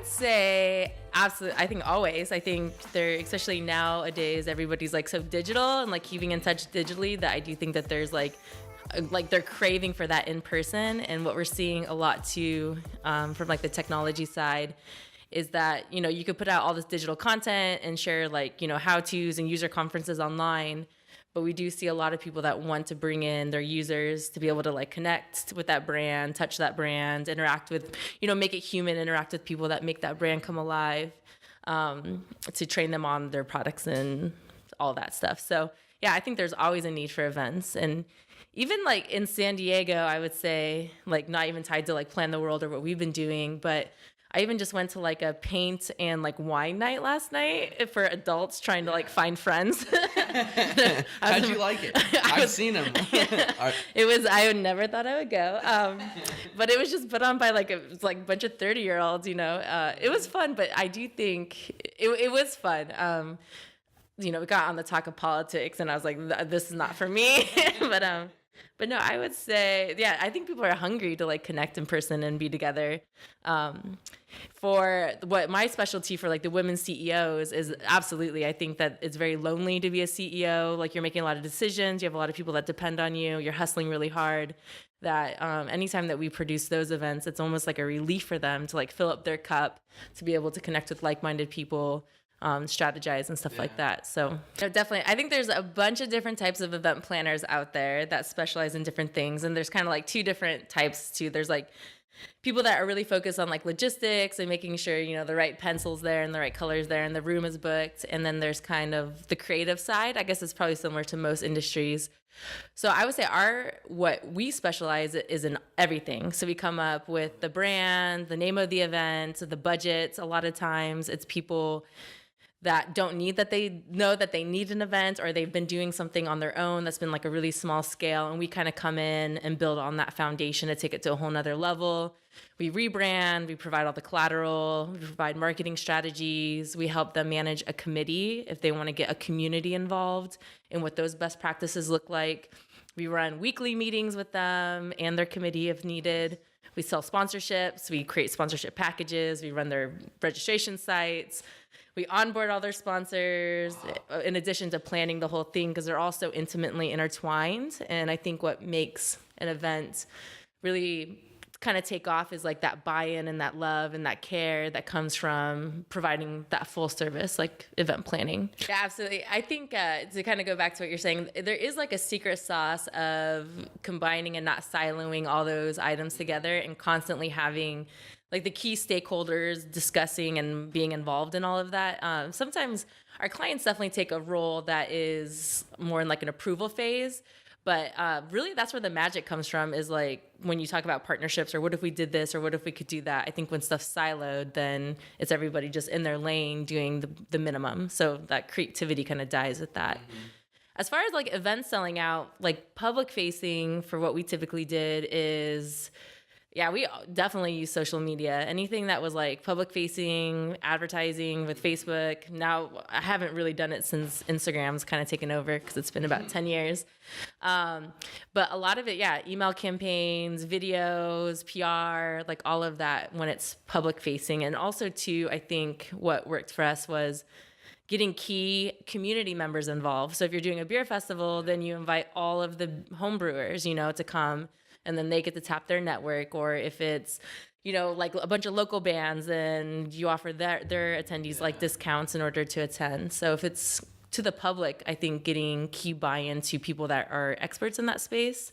would say absolutely. I think always. I think they're, especially nowadays, everybody's like so digital and like keeping in touch digitally, that I do think that there's like they're craving for that in person. And what we're seeing a lot too, from like the technology side, is that, you know, you could put out all this digital content and share like, you know, how-tos and user conferences online. But we do see a lot of people that want to bring in their users to be able to like connect with that brand, touch that brand, interact with, you know, make it human, interact with people that make that brand come alive, to train them on their products and all that stuff. So yeah, I think there's always a need for events. And even like in San Diego, I would say, like not even tied to like Plan the World or what we've been doing, but I even just went to like a paint and like wine night last night for adults trying to like find friends. How'd you like it? I've seen them. It was, I never thought I would go. But it was just put on by like a bunch of 30-year-olds, you know. It was fun, but I do think it was fun. You know, we got on the talk of politics and I was like, this is not for me. But no, I would say, yeah, I think people are hungry to like connect in person and be together. For what my specialty for like the women CEOs is, absolutely, I think that it's very lonely to be a CEO. Like you're making a lot of decisions. You have a lot of people that depend on you. You're hustling really hard. That anytime that we produce those events, it's almost like a relief for them to like fill up their cup, to be able to connect with like-minded people, strategize and stuff like that. So definitely, I think there's a bunch of different types of event planners out there that specialize in different things. And there's kind of like two different types too. There's like people that are really focused on like logistics and making sure, you know, the right pencils there and the right colors there and the room is booked. And then there's kind of the creative side. I guess it's probably similar to most industries. So I would say what we specialize is in everything. So we come up with the brand, the name of the event, the budgets. A lot of times it's people that don't need, that they know that they need an event, or they've been doing something on their own that's been like a really small scale, and we kind of come in and build on that foundation to take it to a whole nother level. We rebrand, we provide all the collateral, we provide marketing strategies, we help them manage a committee if they want to get a community involved in what those best practices look like. We run weekly meetings with them and their committee if needed. We sell sponsorships, we create sponsorship packages, we run their registration sites. We onboard all their sponsors in addition to planning the whole thing, because they're all so intimately intertwined. And I think what makes an event really kind of take off is like that buy-in and that love and that care that comes from providing that full service, like event planning. Yeah, absolutely. I think to kind of go back to what you're saying, there is like a secret sauce of combining and not siloing all those items together and constantly having like the key stakeholders discussing and being involved in all of that. Sometimes our clients definitely take a role that is more in like an approval phase, but really that's where the magic comes from, is like when you talk about partnerships or what if we did this or what if we could do that. I think when stuff's siloed, then it's everybody just in their lane doing the minimum. So that creativity kind of dies with that. Mm-hmm. As far as like events selling out, like public facing for what we typically did is, yeah, we definitely use social media. Anything that was like public facing, advertising with Facebook. Now, I haven't really done it since Instagram's kind of taken over, because it's been about 10 years. But a lot of it, yeah, email campaigns, videos, PR, like all of that when it's public facing. And also too, I think what worked for us was getting key community members involved. So if you're doing a beer festival, then you invite all of the home brewers, you know, to come, and then they get to tap their network. Or if it's, you know, like a bunch of local bands, and you offer their attendees like discounts in order to attend. So if it's to the public, I think getting key buy-in to people that are experts in that space.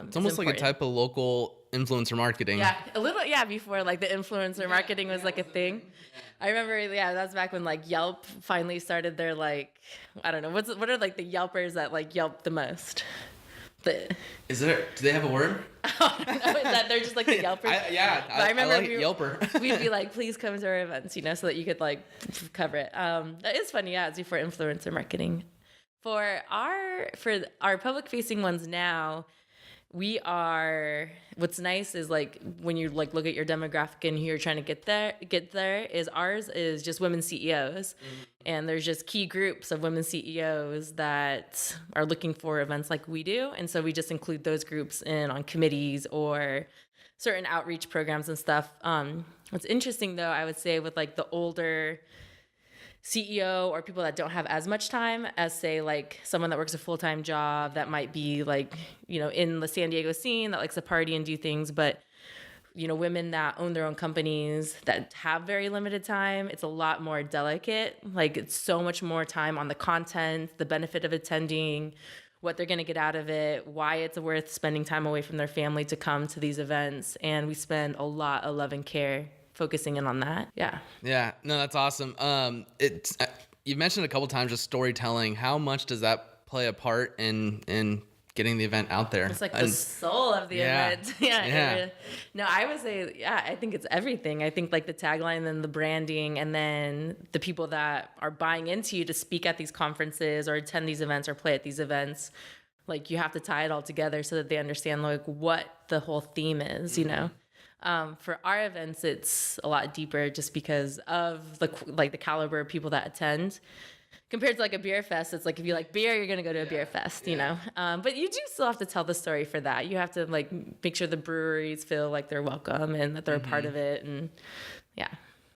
It's almost like a type of local influencer marketing. Yeah, a little, yeah, before like the influencer marketing was like a thing. I remember, yeah, that's back when like Yelp finally started their like, I don't know, what are like the Yelpers that like Yelp the most? Do they have a word? I don't know, is that they're just like the Yelpers? I remember like Yelper. We'd be like, please come to our events, you know, so that you could like cover it. That is funny, yeah, it's for influencer marketing. For our public facing ones now, What's nice is like when you like look at your demographic and who you're trying to get there is ours is just women CEOs. And there's just key groups of women CEOs that are looking for events like we do. And so we just include those groups in on committees or certain outreach programs and stuff. What's interesting though, I would say with like the older CEO or people that don't have as much time as, say, like someone that works a full-time job that might be like, in the San Diego scene that likes to party and do things. But, women that own their own companies that have very limited time, it's a lot more delicate. Like it's so much more time on the content, the benefit of attending, what they're going to get out of it, why it's worth spending time away from their family to come to these events. And we spend a lot of love and care focusing in on that. Yeah, no, that's awesome. It's you mentioned a couple times just storytelling. How much does that play a part in getting the event out there? It's like the soul of the event. No, I would say I think it's everything. I think like the tagline and the branding, and then the people that are buying into you to speak at these conferences or attend these events or play at these events. Like you have to tie it all together so that they understand like what the whole theme is, For our events, it's a lot deeper just because of the caliber of people that attend. Compared to like a beer fest, it's like if you like beer, you're gonna go to a beer fest, But you do still have to tell the story for that. You have to like make sure the breweries feel like they're welcome and that they're a part of it, and yeah.